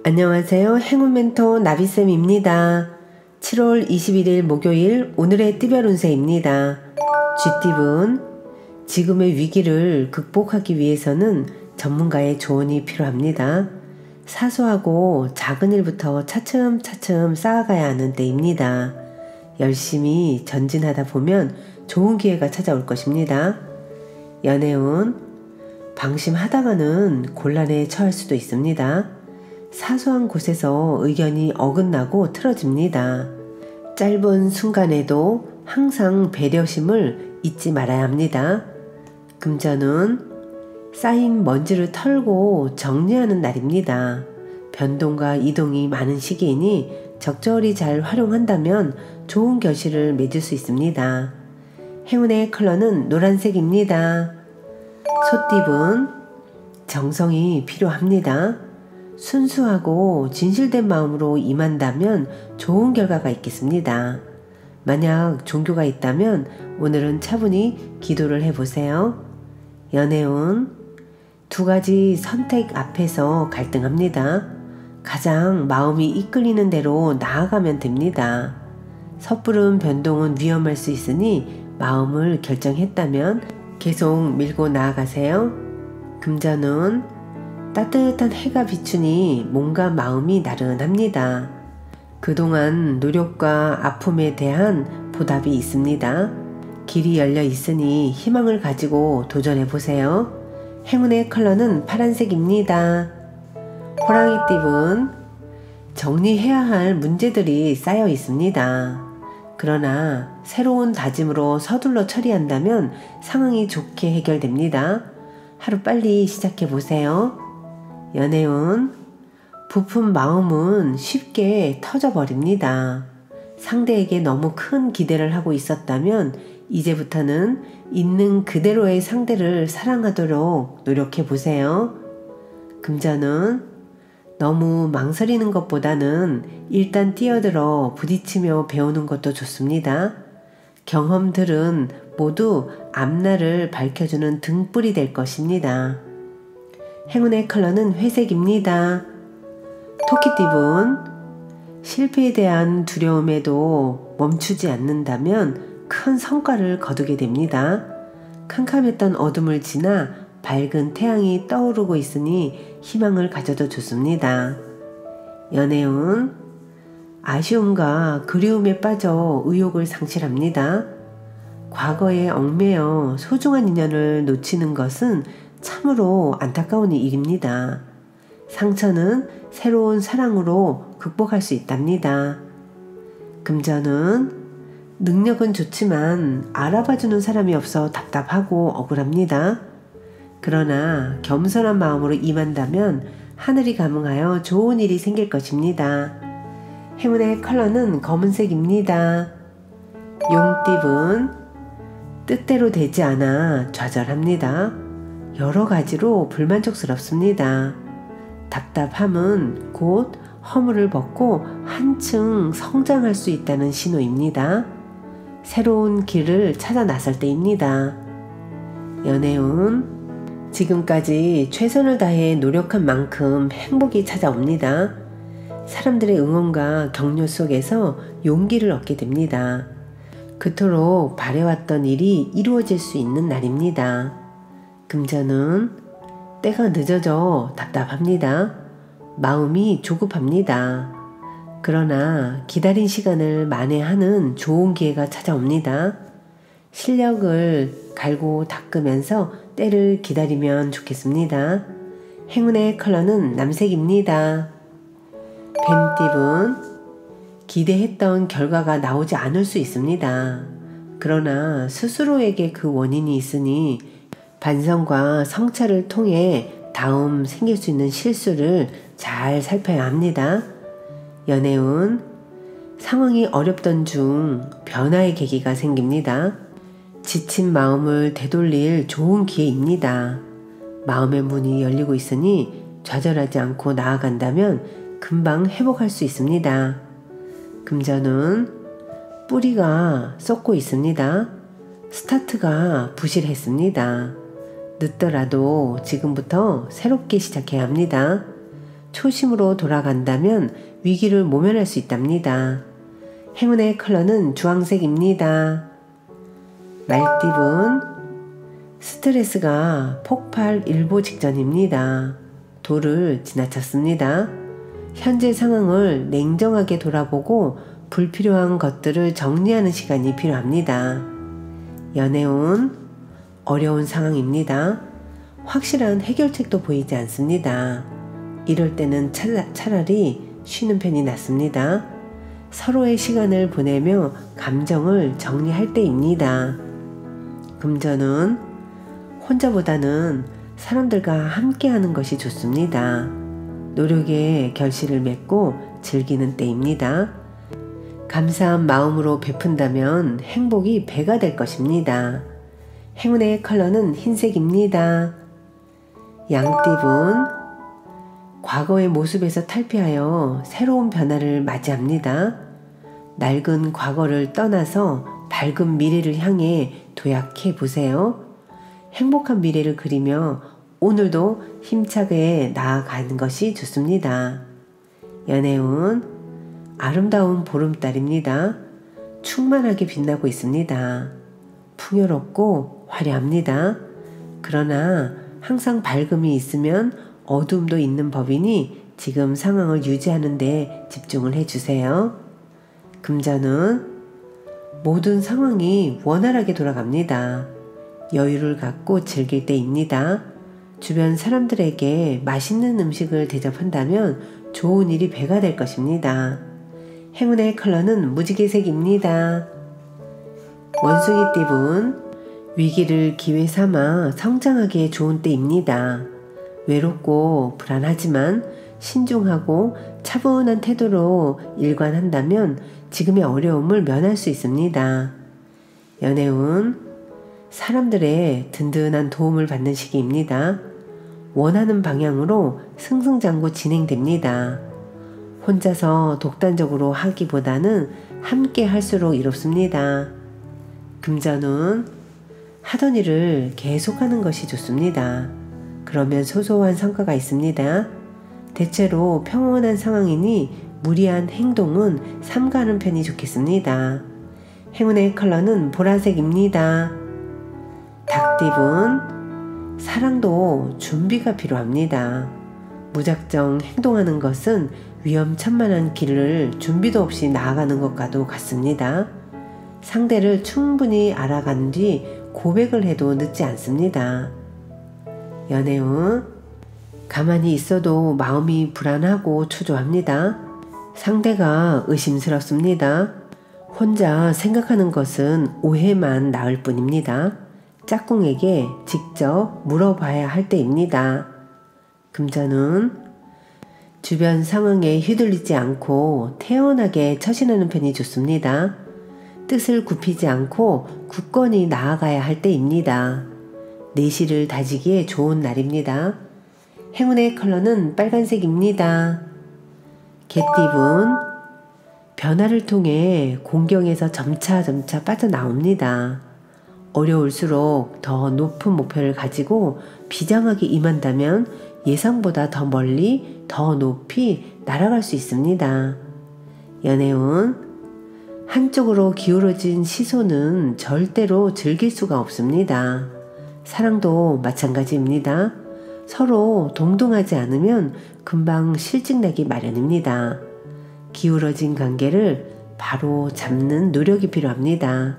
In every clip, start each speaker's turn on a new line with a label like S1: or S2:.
S1: 안녕하세요. 행운 멘토 나비쌤입니다. 7월 21일 목요일 오늘의 띠별 운세입니다. 쥐띠분, 지금의 위기를 극복하기 위해서는 전문가의 조언이 필요합니다. 사소하고 작은 일부터 차츰차츰 쌓아가야 하는 때입니다. 열심히 전진하다 보면 좋은 기회가 찾아올 것입니다. 연애운, 방심하다가는 곤란에 처할 수도 있습니다. 사소한 곳에서 의견이 어긋나고 틀어집니다. 짧은 순간에도 항상 배려심을 잊지 말아야 합니다. 금전은 쌓인 먼지를 털고 정리하는 날입니다. 변동과 이동이 많은 시기이니 적절히 잘 활용한다면 좋은 결실을 맺을 수 있습니다. 행운의 컬러는 노란색입니다. 소띠분, 정성이 필요합니다. 순수하고 진실된 마음으로 임한다면 좋은 결과가 있겠습니다. 만약 종교가 있다면 오늘은 차분히 기도를 해보세요. 연애운, 두 가지 선택 앞에서 갈등합니다. 가장 마음이 이끌리는 대로 나아가면 됩니다. 섣부른 변동은 위험할 수 있으니 마음을 결정했다면 계속 밀고 나아가세요. 금전운, 따뜻한 해가 비추니 몸과 마음이 나른합니다. 그동안 노력과 아픔에 대한 보답이 있습니다. 길이 열려 있으니 희망을 가지고 도전해보세요. 행운의 컬러는 파란색입니다. 호랑이띠분, 정리해야 할 문제들이 쌓여 있습니다. 그러나 새로운 다짐으로 서둘러 처리한다면 상황이 좋게 해결됩니다. 하루 빨리 시작해보세요. 연애운, 부푼 마음은 쉽게 터져버립니다. 상대에게 너무 큰 기대를 하고 있었다면 이제부터는 있는 그대로의 상대를 사랑하도록 노력해보세요. 금전은, 너무 망설이는 것보다는 일단 뛰어들어 부딪히며 배우는 것도 좋습니다. 경험들은 모두 앞날을 밝혀주는 등불이 될 것입니다. 행운의 컬러는 회색입니다. 토끼띠분, 실패에 대한 두려움에도 멈추지 않는다면 큰 성과를 거두게 됩니다. 캄캄했던 어둠을 지나 밝은 태양이 떠오르고 있으니 희망을 가져도 좋습니다. 연애운, 아쉬움과 그리움에 빠져 의욕을 상실합니다. 과거에 얽매여 소중한 인연을 놓치는 것은 참으로 안타까운 일입니다. 상처는 새로운 사랑으로 극복할 수 있답니다. 금전은, 능력은 좋지만 알아봐주는 사람이 없어 답답하고 억울합니다. 그러나 겸손한 마음으로 임한다면 하늘이 감응하여 좋은 일이 생길 것입니다. 행운의 컬러는 검은색입니다. 용띠분, 뜻대로 되지 않아 좌절합니다. 여러 가지로 불만족스럽습니다. 답답함은 곧 허물을 벗고 한층 성장할 수 있다는 신호입니다. 새로운 길을 찾아 나설 때입니다. 연애운, 지금까지 최선을 다해 노력한 만큼 행복이 찾아옵니다. 사람들의 응원과 격려 속에서 용기를 얻게 됩니다. 그토록 바래왔던 일이 이루어질 수 있는 날입니다. 금전은, 때가 늦어져 답답합니다. 마음이 조급합니다. 그러나 기다린 시간을 만회하는 좋은 기회가 찾아옵니다. 실력을 갈고 닦으면서 때를 기다리면 좋겠습니다. 행운의 컬러는 남색입니다. 뱀띠분, 기대했던 결과가 나오지 않을 수 있습니다. 그러나 스스로에게 그 원인이 있으니 반성과 성찰을 통해 다음 생길 수 있는 실수를 잘 살펴야 합니다. 연애운, 상황이 어렵던 중 변화의 계기가 생깁니다. 지친 마음을 되돌릴 좋은 기회입니다. 마음의 문이 열리고 있으니 좌절하지 않고 나아간다면 금방 회복할 수 있습니다. 금전은, 뿌리가 썩고 있습니다. 스타트가 부실했습니다. 늦더라도 지금부터 새롭게 시작해야 합니다. 초심으로 돌아간다면 위기를 모면할 수 있답니다. 행운의 컬러는 주황색입니다. 말띠분, 스트레스가 폭발 일보 직전입니다. 도를 지나쳤습니다. 현재 상황을 냉정하게 돌아보고 불필요한 것들을 정리하는 시간이 필요합니다. 연애운, 어려운 상황입니다. 확실한 해결책도 보이지 않습니다. 이럴 때는 차라리 쉬는 편이 낫습니다. 서로의 시간을 보내며 감정을 정리할 때입니다. 금전은 혼자보다는 사람들과 함께 하는 것이 좋습니다. 노력의 결실을 맺고 즐기는 때입니다. 감사한 마음으로 베푼다면 행복이 배가 될 것입니다. 행운의 컬러는 흰색입니다. 양띠분, 과거의 모습에서 탈피하여 새로운 변화를 맞이합니다. 낡은 과거를 떠나서 밝은 미래를 향해 도약해 보세요. 행복한 미래를 그리며 오늘도 힘차게 나아가는 것이 좋습니다. 연애운, 아름다운 보름달입니다. 충만하게 빛나고 있습니다. 풍요롭고 화려합니다. 그러나 항상 밝음이 있으면 어둠도 있는 법이니 지금 상황을 유지하는 데 집중을 해주세요. 금전은 모든 상황이 원활하게 돌아갑니다. 여유를 갖고 즐길 때입니다. 주변 사람들에게 맛있는 음식을 대접한다면 좋은 일이 배가 될 것입니다. 행운의 컬러는 무지개색입니다. 원숭이띠분, 위기를 기회 삼아 성장하기에 좋은 때입니다. 외롭고 불안하지만 신중하고 차분한 태도로 일관한다면 지금의 어려움을 면할 수 있습니다. 연애운, 사람들의 든든한 도움을 받는 시기입니다. 원하는 방향으로 승승장구 진행됩니다. 혼자서 독단적으로 하기보다는 함께 할수록 이롭습니다. 금전은 하던 일을 계속하는 것이 좋습니다. 그러면 소소한 성과가 있습니다. 대체로 평온한 상황이니 무리한 행동은 삼가하는 편이 좋겠습니다. 행운의 컬러는 보라색입니다. 닭띠분, 사랑도 준비가 필요합니다. 무작정 행동하는 것은 위험천만한 길을 준비도 없이 나아가는 것과도 같습니다. 상대를 충분히 알아간 뒤 고백을 해도 늦지 않습니다. 연애운, 가만히 있어도 마음이 불안하고 초조합니다. 상대가 의심스럽습니다. 혼자 생각하는 것은 오해만 낳을 뿐입니다. 짝꿍에게 직접 물어봐야 할 때입니다. 금전은 주변 상황에 휘둘리지 않고 태연하게 처신하는 편이 좋습니다. 뜻을 굽히지 않고 굳건히 나아가야 할 때입니다. 내실을 다지기에 좋은 날입니다. 행운의 컬러는 빨간색입니다. 개띠분, 변화를 통해 공경에서 점차 빠져나옵니다. 어려울수록 더 높은 목표를 가지고 비장하게 임한다면 예상보다 더 멀리 더 높이 날아갈 수 있습니다. 연애운, 한쪽으로 기울어진 시선은 절대로 즐길 수가 없습니다. 사랑도 마찬가지입니다. 서로 동등하지 않으면 금방 실증나기 마련입니다. 기울어진 관계를 바로 잡는 노력이 필요합니다.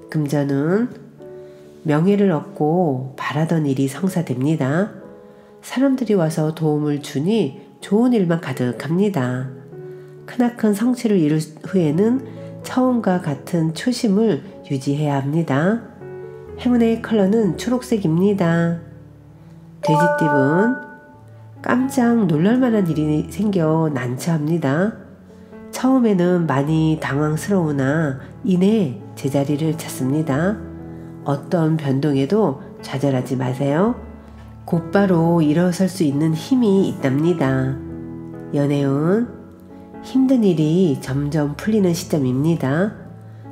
S1: 금전은 명예를 얻고 바라던 일이 성사됩니다. 사람들이 와서 도움을 주니 좋은 일만 가득합니다. 크나큰 성취를 이룰 후에는 처음과 같은 초심을 유지해야 합니다. 행운의 컬러는 초록색입니다. 돼지띠분, 깜짝 놀랄만한 일이 생겨 난처합니다. 처음에는 많이 당황스러우나 이내 제자리를 찾습니다. 어떤 변동에도 좌절하지 마세요. 곧바로 일어설 수 있는 힘이 있답니다. 연애운, 힘든 일이 점점 풀리는 시점입니다.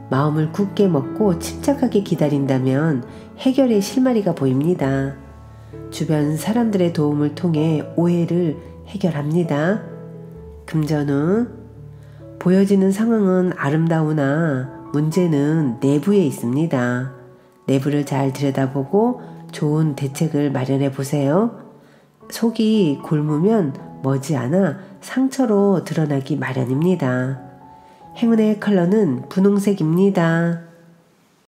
S1: 마음을 굳게 먹고 침착하게 기다린다면 해결의 실마리가 보입니다. 주변 사람들의 도움을 통해 오해를 해결합니다. 금전운 보여지는 상황은 아름다우나 문제는 내부에 있습니다. 내부를 잘 들여다보고 좋은 대책을 마련해 보세요. 속이 굶으면 머지않아 상처로 드러나기 마련입니다. 행운의 컬러는 분홍색입니다.